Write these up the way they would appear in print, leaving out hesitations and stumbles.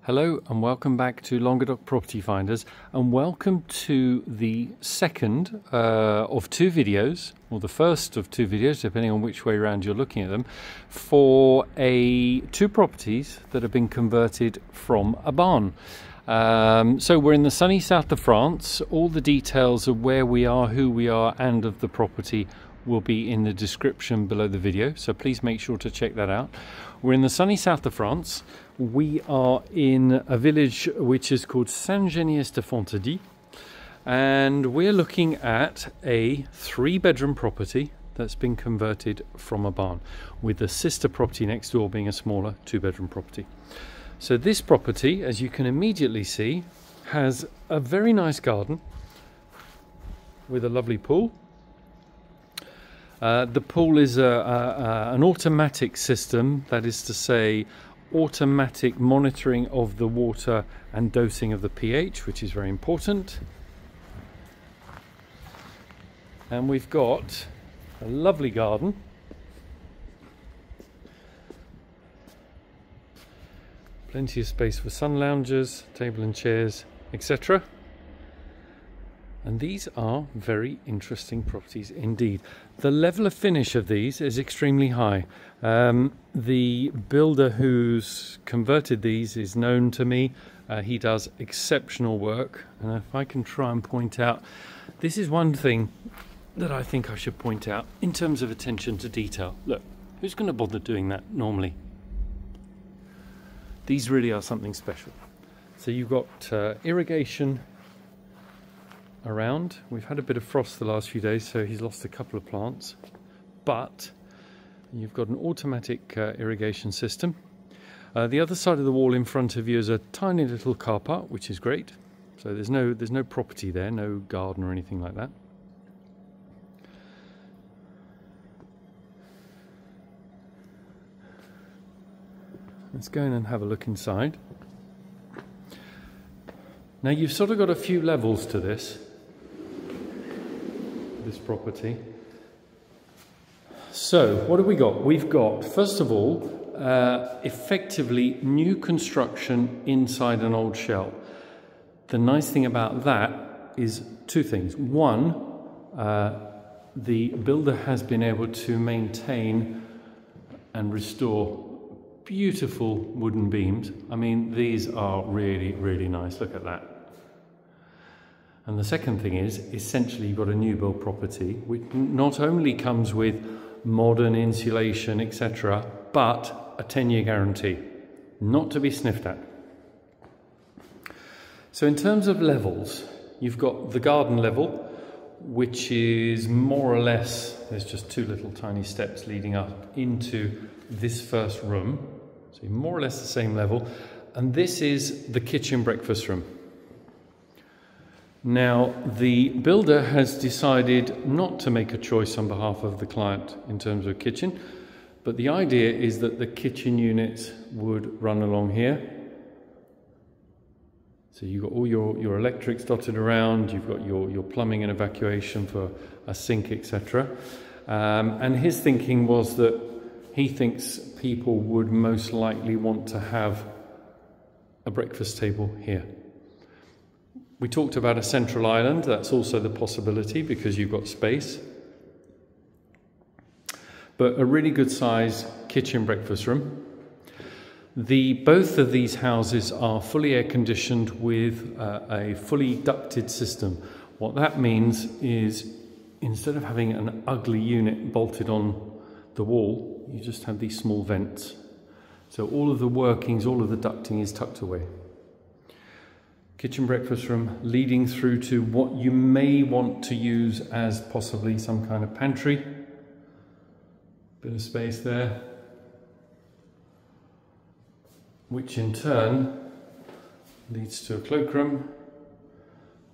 Hello and welcome back to Languedoc Property Finders, and welcome to the second of two videos, or the first of two videos depending on which way around you're looking at them, for two properties that have been converted from a barn. So we're in the sunny south of France. All the details of where we are, who we are and of the property will be in the description below the video, so please make sure to check that out. We're in the sunny south of France. We are in a village which is called Saint-Geniès-de-Fontaine, and we're looking at a 3-bedroom property that's been converted from a barn, with the sister property next door being a smaller 2-bedroom property. So this property, as you can immediately see, has a very nice garden with a lovely pool. The pool is an automatic system, that is to say automatic monitoring of the water and dosing of the pH, which is very important. And we've got a lovely garden. Plenty of space for sun loungers, table and chairs, etc. And these are very interesting properties indeed. The level of finish of these is extremely high. The builder who's converted these is known to me. He does exceptional work. And if I can try and point out, this is one thing that I think I should point out in terms of attention to detail. Look, who's going to bother doing that normally? These really are something special. So you've got irrigation around. We've had a bit of frost the last few days, so he's lost a couple of plants, but you've got an automatic irrigation system. The other side of the wall in front of you is a tiny little car park, which is great. So there's no property there, no garden or anything like that. Let's go in and have a look inside. Now you've sort of got a few levels to this property. So what have we got? We've got, first of all, effectively new construction inside an old shell. The nice thing about that is two things. One, the builder has been able to maintain and restore beautiful wooden beams. I mean, these are really, really nice. Look at that. And the second thing is, essentially you've got a new build property which not only comes with modern insulation, etc., but a 10-year guarantee, not to be sniffed at. So in terms of levels, you've got the garden level, which is more or less, there's just two little tiny steps leading up into this first room. So more or less the same level. And this is the kitchen breakfast room. Now, the builder has decided not to make a choice on behalf of the client in terms of kitchen, but the idea is that the kitchen units would run along here. So you've got all your electrics dotted around, you've got your plumbing and evacuation for a sink, etc. And his thinking was that he thinks people would most likely want to have a breakfast table here. We talked about a central island. That's also the possibility because you've got space. But a really good size kitchen breakfast room. Both of these houses are fully air conditioned with a fully ducted system. What that means is instead of having an ugly unit bolted on the wall, you just have these small vents. So all of the workings, all of the ducting is tucked away. Kitchen breakfast room leading through to what you may want to use as possibly some kind of pantry. Bit of space there, which in turn leads to a cloakroom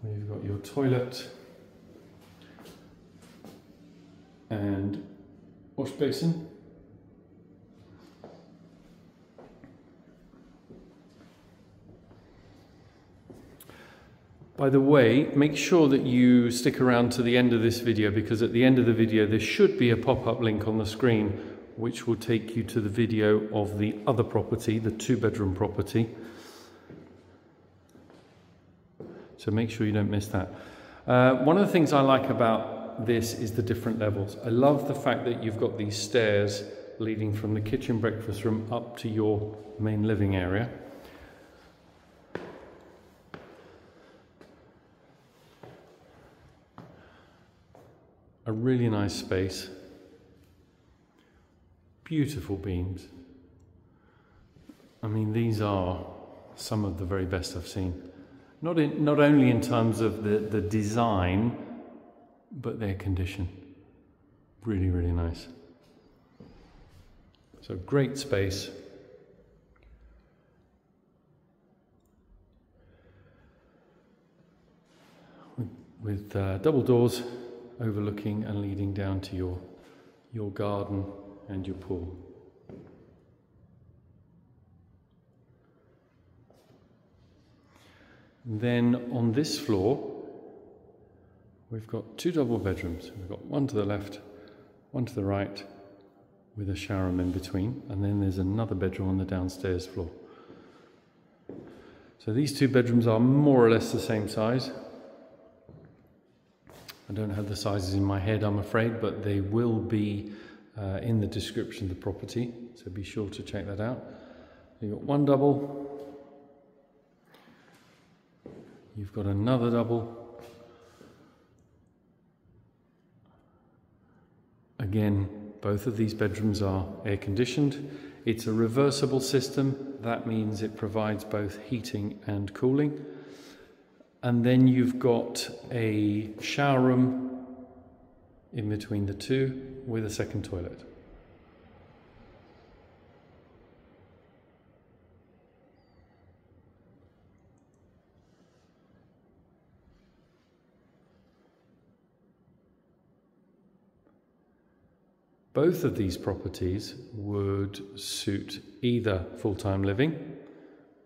where you've got your toilet and wash basin. By the way, make sure that you stick around to the end of this video, because at the end of the video there should be a pop-up link on the screen which will take you to the video of the other property, the 2-bedroom property. So make sure you don't miss that. One of the things I like about this is the different levels. I love the fact that you've got these stairs leading from the kitchen breakfast room up to your main living area. A really nice space. Beautiful beams. I mean, these are some of the very best I've seen. Not only in terms of the design, but their condition. Really, really nice. So great space. With double doors overlooking and leading down to your garden and your pool. Then on this floor, we've got two double bedrooms. We've got one to the left, one to the right, with a shower room in between, and then there's another bedroom on the downstairs floor. So these two bedrooms are more or less the same size. I don't have the sizes in my head, I'm afraid, but they will be in the description of the property, so be sure to check that out. You've got one double, you've got another double. Again, both of these bedrooms are air conditioned. It's a reversible system. That means it provides both heating and cooling. And then you've got a shower room in between the two with a second toilet. Both of these properties would suit either full-time living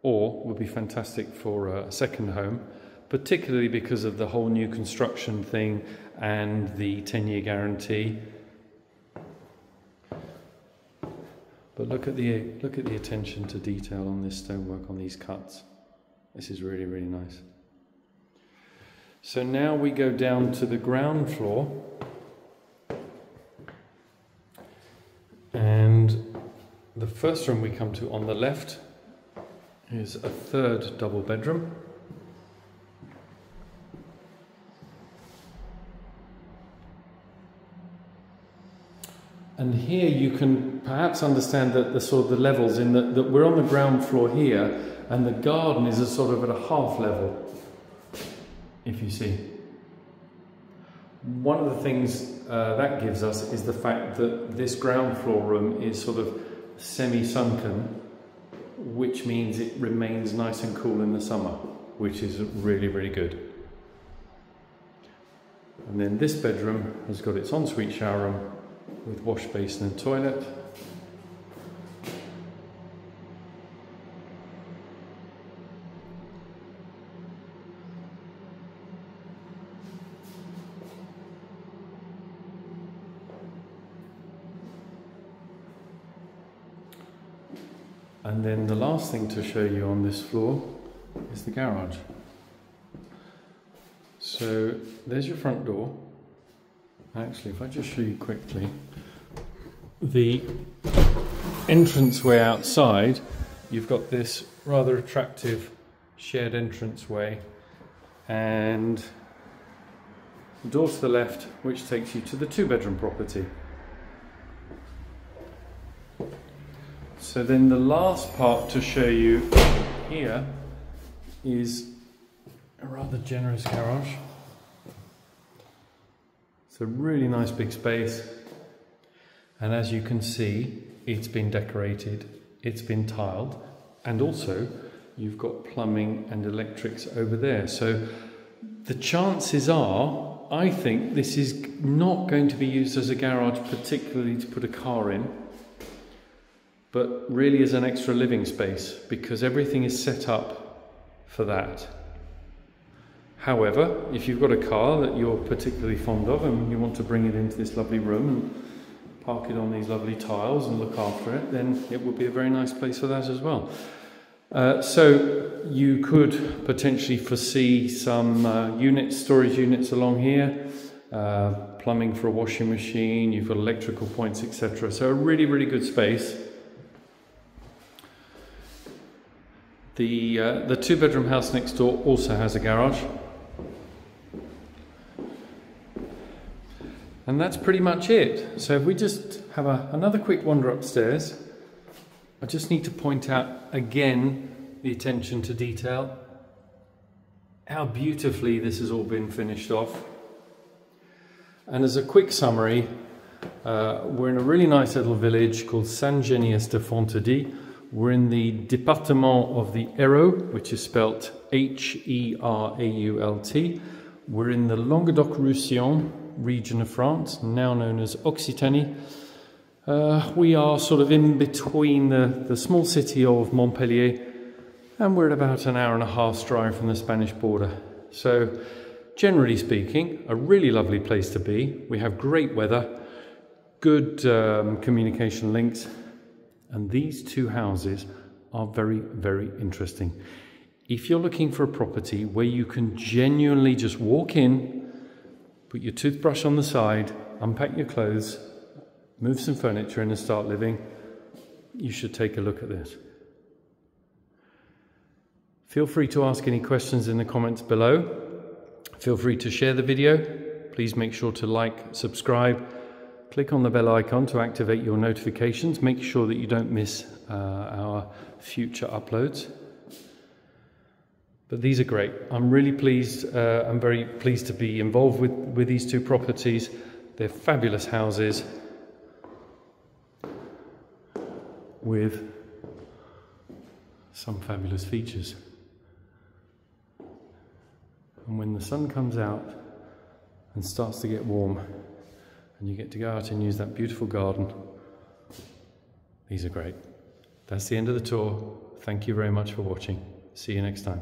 or would be fantastic for a second home, particularly because of the whole new construction thing and the 10-year guarantee. But look at the attention to detail on this stonework, on these cuts. This is really, really nice. So now we go down to the ground floor. And the first room we come to on the left is a third double bedroom. And here you can perhaps understand that the sort of the levels in that we're on the ground floor here, and the garden is a sort of at a half level, if you see. One of the things that gives us is the fact that this ground floor room is sort of semi-sunken, which means it remains nice and cool in the summer, which is really, really good. And then this bedroom has got its ensuite shower room with wash basin and toilet. And then the last thing to show you on this floor is the garage. So there's your front door. Actually, if I just show you quickly, the entranceway outside, you've got this rather attractive shared entranceway, and the door to the left, which takes you to the two-bedroom property. So then the last part to show you here is a rather generous garage. It's a really nice big space, and as you can see, it's been decorated, it's been tiled, and also you've got plumbing and electrics over there. So the chances are, I think this is not going to be used as a garage particularly to put a car in, but really as an extra living space, because everything is set up for that. However, if you've got a car that you're particularly fond of and you want to bring it into this lovely room and park it on these lovely tiles and look after it, then it would be a very nice place for that as well. So you could potentially foresee some storage units along here, plumbing for a washing machine, you've got electrical points, etc. So a really, really good space. The two-bedroom house next door also has a garage. And that's pretty much it. So if we just have another quick wander upstairs, I just need to point out again the attention to detail, how beautifully this has all been finished off. And as a quick summary, we're in a really nice little village called Saint-Geniès-de-Fontaine. We're in the département of the Hérault, which is spelt H-E-R-A-U-L-T. We're in the Languedoc-Roussillon region of France, now known as Occitanie. We are sort of in between the small city of Montpellier, and we're at about an hour and a half's drive from the Spanish border. So generally speaking, a really lovely place to be. We have great weather, good communication links, and these two houses are very, very interesting. If you're looking for a property where you can genuinely just walk in, put your toothbrush on the side, unpack your clothes, move some furniture in and start living, you should take a look at this. Feel free to ask any questions in the comments below. Feel free to share the video. Please make sure to like, subscribe, click on the bell icon to activate your notifications. Make sure that you don't miss our future uploads. But these are great. I'm really pleased. I'm very pleased to be involved with these two properties. They're fabulous houses with some fabulous features. And when the sun comes out and starts to get warm and you get to go out and use that beautiful garden, these are great. That's the end of the tour. Thank you very much for watching. See you next time.